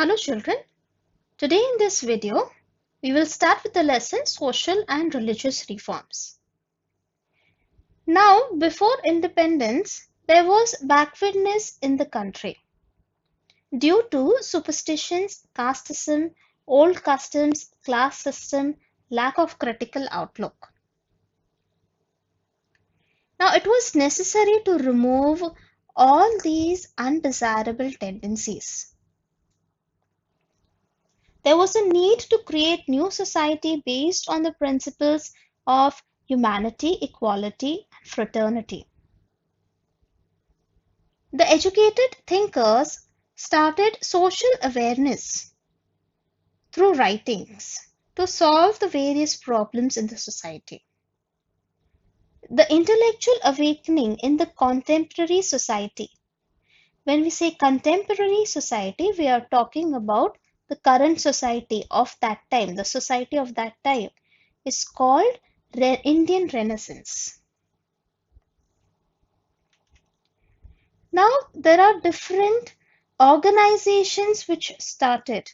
Hello children, today in this video we will start with the lesson Social and Religious Reforms. Now before independence there was backwardness in the country due to superstitions, casteism, old customs, class system, lack of critical outlook. Now it was necessary to remove all these undesirable tendencies. There was a need to create new society based on the principles of humanity, equality, and fraternity. The educated thinkers started social awareness through writings to solve the various problems in the society. The intellectual awakening in the contemporary society. When we say contemporary society, we are talking about the current society of that time. The society of that time is called Indian Renaissance. Now there are different organizations which started,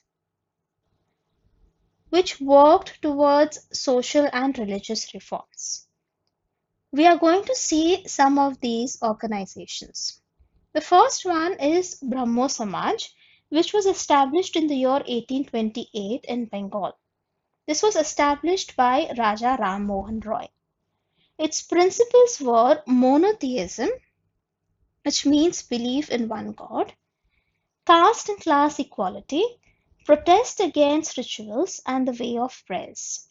which worked towards social and religious reforms. We are going to see some of these organizations. The first one is Brahmo Samaj, which was established in the year 1828 in Bengal. This was established by Raja Ram Mohan Roy. Its principles were monotheism, which means belief in one God, caste and class equality, protest against rituals and the way of prayers.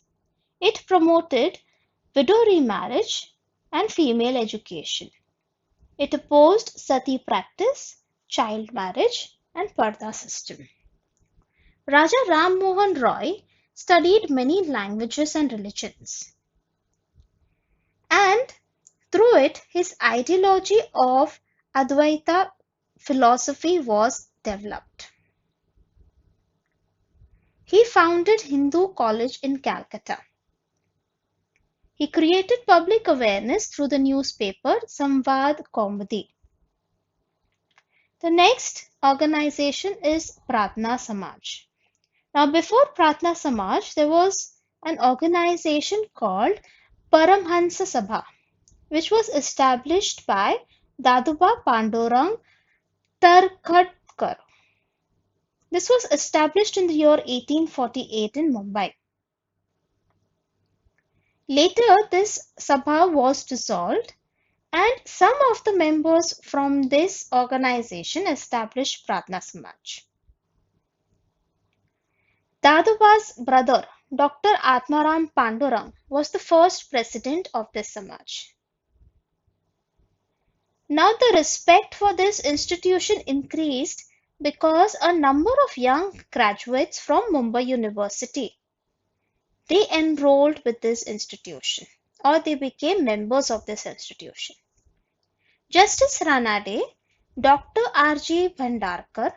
It promoted widow remarriage and female education. It opposed sati practice, child marriage, and parda system. Raja Ram Mohan Roy studied many languages and religions, and through it his ideology of Advaita philosophy was developed. He founded Hindu College in Calcutta. He created public awareness through the newspaper Samvad Kaumudi. The next organization is Pratna Samaj. Now before Pratna Samaj, there was an organization called Paramhansa Sabha, which was established by Daduba Pandurang Tarkhadkar. This was established in the year 1848 in Mumbai. Later, this Sabha was dissolved, and some of the members from this organization established Pratna Samaj. Daduba's brother, Dr. Atmaram Pandurang, was the first president of this Samaj. Now the respect for this institution increased because a number of young graduates from Mumbai University, they enrolled with this institution, or they became members of this institution. Justice Ranade, Dr. R.G. Bhandarkar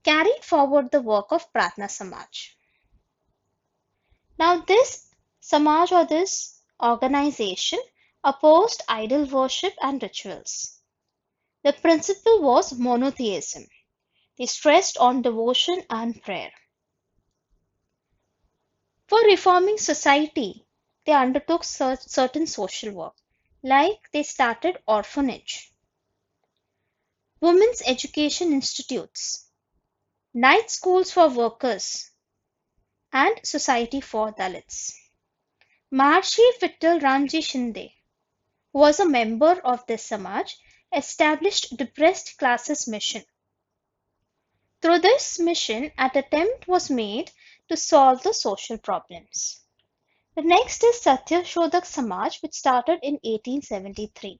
carried forward the work of Pratna Samaj. Now this Samaj or this organization opposed idol worship and rituals. The principle was monotheism. They stressed on devotion and prayer. For reforming society, they undertook certain social work, like they started orphanage, women's education institutes, night schools for workers, and society for Dalits. Maharshi Vittal Ramji Shinde, who was a member of this Samaj, established depressed classes mission. Through this mission, an attempt was made to solve the social problems. The next is Satya Shodhak Samaj, which started in 1873.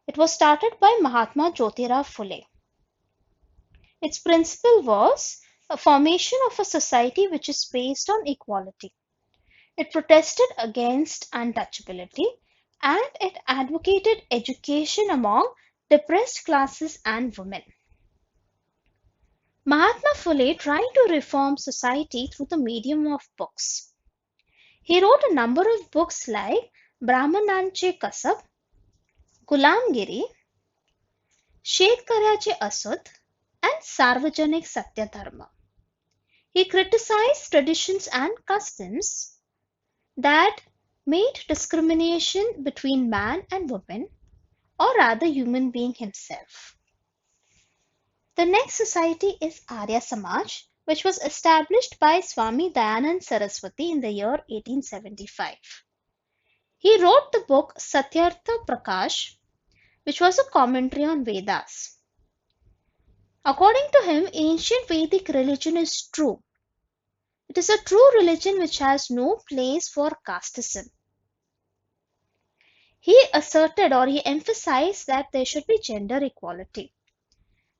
It was started by Mahatma Jyotirao Phule. Its principle was a formation of a society which is based on equality. It protested against untouchability, and it advocated education among depressed classes and women. Mahatma Phule tried to reform society through the medium of books. He wrote a number of books like Brahmananche Kasab, Gulamgiri, Shetkarache Asud, and Sarvajanik Satya Dharma. He criticized traditions and customs that made discrimination between man and woman, or rather human being himself. The next society is Arya Samaj, which was established by Swami Dayanand Saraswati in the year 1875. He wrote the book Satyartha Prakash, which was a commentary on Vedas. According to him, ancient Vedic religion is true. It is a true religion which has no place for casteism. He asserted or he emphasized that there should be gender equality.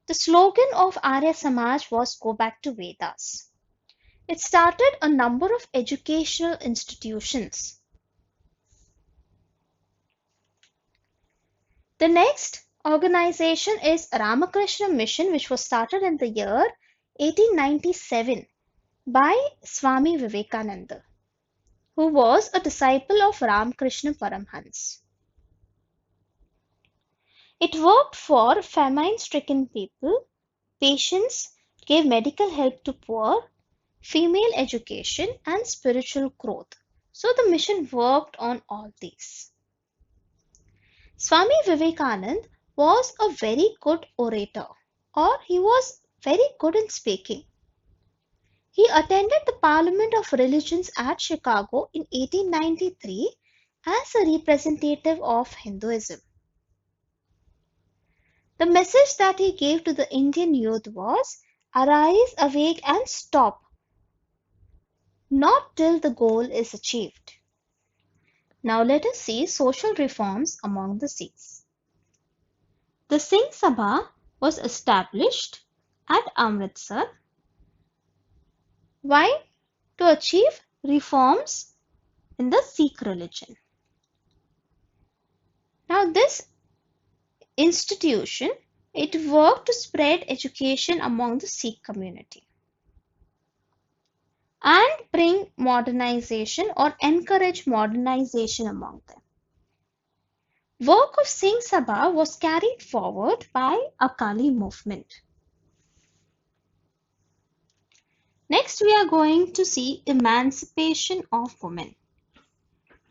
The slogan of Arya Samaj was Go Back to Vedas. It started a number of educational institutions. The next organization is Ramakrishna Mission, which was started in the year 1897 by Swami Vivekananda, who was a disciple of Ramakrishna Paramhans. It worked for famine-stricken people, patients, gave medical help to poor, female education, and spiritual growth. So the mission worked on all these. Swami Vivekananda was a very good orator, or he was very good in speaking. He attended the Parliament of Religions at Chicago in 1893 as a representative of Hinduism. The message that he gave to the Indian youth was, arise, awake and stop, not till the goal is achieved. Now let us see social reforms among the Sikhs. The Singh Sabha was established at Amritsar. Why? To achieve reforms in the Sikh religion. Now this institution, it worked to spread education among the Sikh community and bring modernization or encourage modernization among them. Work of Singh Sabha was carried forward by Akali movement. Next we are going to see emancipation of women.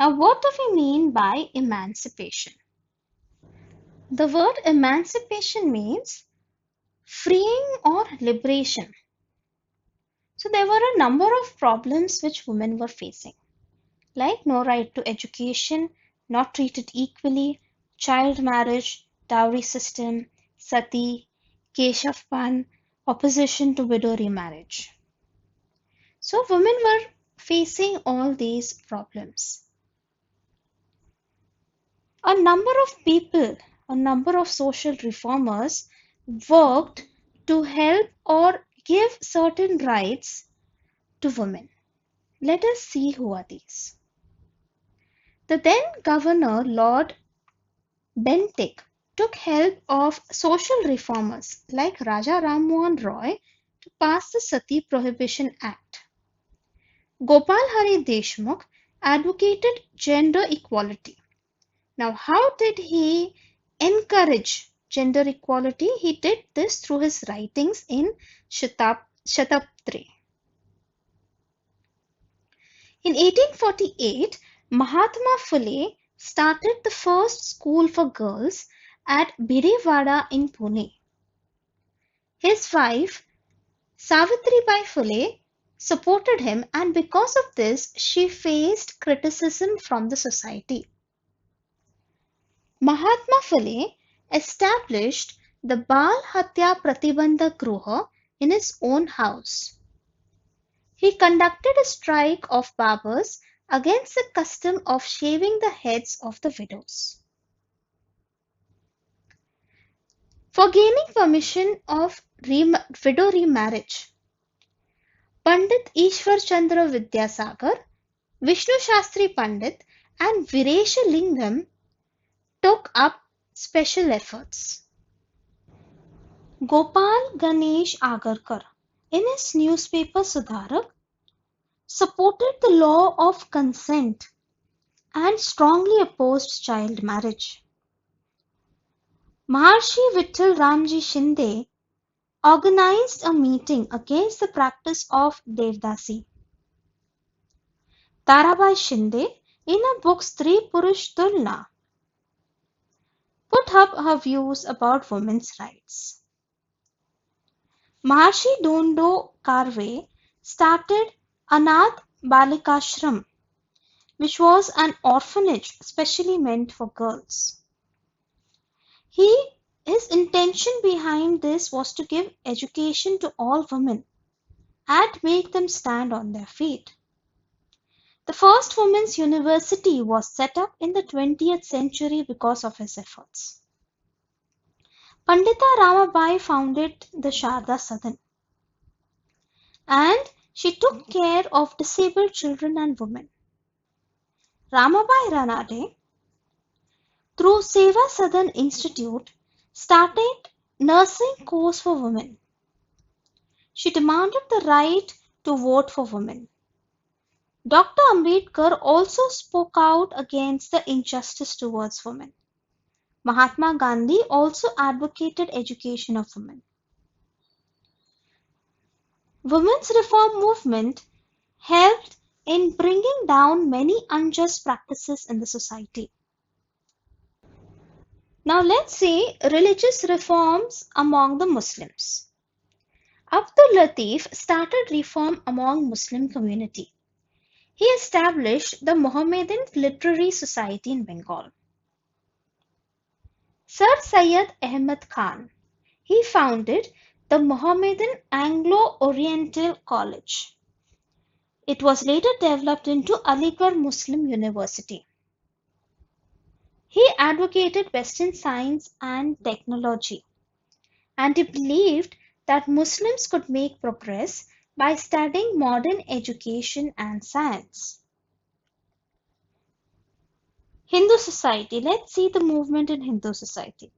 Now what do we mean by emancipation? The word emancipation means freeing or liberation. So there were a number of problems which women were facing, like no right to education, not treated equally, child marriage, dowry system, sati, keshavpan, opposition to widow remarriage. So women were facing all these problems. A number of people, a number of social reformers worked to help or give certain rights to women. Let us see who are these. The then governor, Lord Bentinck, took help of social reformers like Raja Ram Mohan Roy to pass the Sati Prohibition Act. Gopal Hari Deshmukh advocated gender equality. Now, how did he encourage gender equality? He did this through his writings in Shatabdri. In 1848, Mahatma Phule started the first school for girls at Bhirewada in Pune. His wife, Savitribai Phule, supported him, and because of this, she faced criticism from the society. Mahatma Phule established the Bal Hatya Pratibandhak Gruha in his own house. He conducted a strike of barbers against the custom of shaving the heads of the widows. For gaining permission of widow remarriage, Pandit Ishwar Chandra Vidyasagar, Vishnu Shastri Pandit and Viresha Lingam took up special efforts. Gopal Ganesh Agarkar, in his newspaper Sudharak, supported the law of consent and strongly opposed child marriage. Maharshi Vittal Ramji Shinde organized a meeting against the practice of Devdasi. Tarabai Shinde, in her book Stree Purush Tulna, put up her views about women's rights. Maharshi Dondo Karve started Anath Balikashram, which was an orphanage specially meant for girls. His intention behind this was to give education to all women and make them stand on their feet. The first women's university was set up in the 20th century because of his efforts. Pandita Ramabai founded the Sharda Sadan, and she took care of disabled children and women. Ramabai Ranade, through Seva Sadan Institute, started nursing course for women. She demanded the right to vote for women. Dr. Ambedkar also spoke out against the injustice towards women. Mahatma Gandhi also advocated education of women. Women's reform movement helped in bringing down many unjust practices in the society. Now let's see religious reforms among the Muslims. Abdul Latif started reform among Muslim community. He established the Mohammedan Literary Society in Bengal. Sir Syed Ahmad Khan, he founded the Mohammedan Anglo-Oriental College. It was later developed into Aligarh Muslim University. He advocated Western science and technology, and he believed that Muslims could make progress by studying modern education and science. Hindu society. Let's see the movement in Hindu society.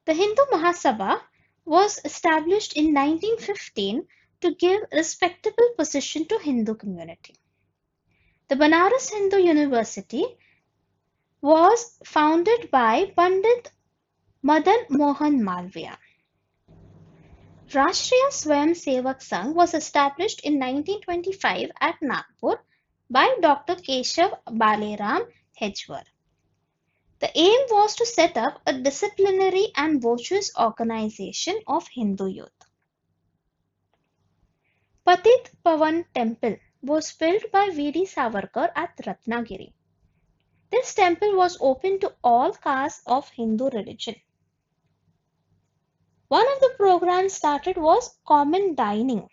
The Hindu Mahasabha was established in 1915 to give respectable position to Hindu community. The Banaras Hindu University was founded by Pandit Madan Mohan Malviya. Rashtriya Swayam Sevak Sangh was established in 1925 at Nagpur by Dr. Keshav Baleram Hedgewar. The aim was to set up a disciplinary and virtuous organization of Hindu youth. Patit Pavan Temple was built by V.D. Savarkar at Ratnagiri. This temple was open to all castes of Hindu religion. One of the programs started was common dining.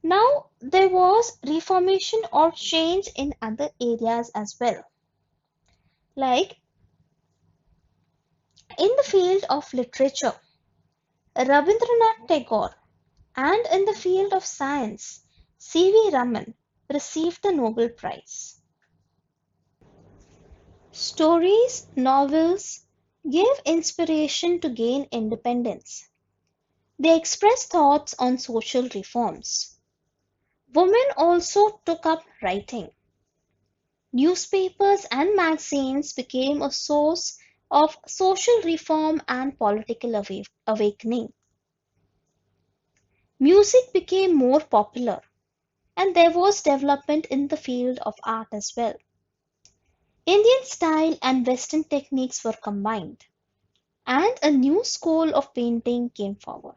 Now there was reformation or change in other areas as well. Like in the field of literature, Rabindranath Tagore, and in the field of science, C.V. Raman received the Nobel Prize. Stories, novels gave inspiration to gain independence. They expressed thoughts on social reforms. Women also took up writing. Newspapers and magazines became a source of social reform and political awakening. Music became more popular, and there was development in the field of art as well. Indian style and Western techniques were combined, and a new school of painting came forward.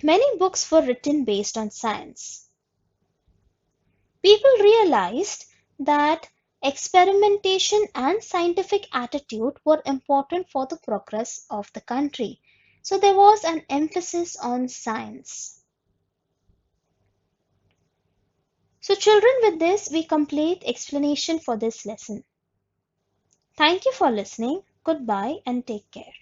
Many books were written based on science. People realized that experimentation and scientific attitude were important for the progress of the country. So there was an emphasis on science. So children, with this, we complete explanation for this lesson. Thank you for listening. Goodbye and take care.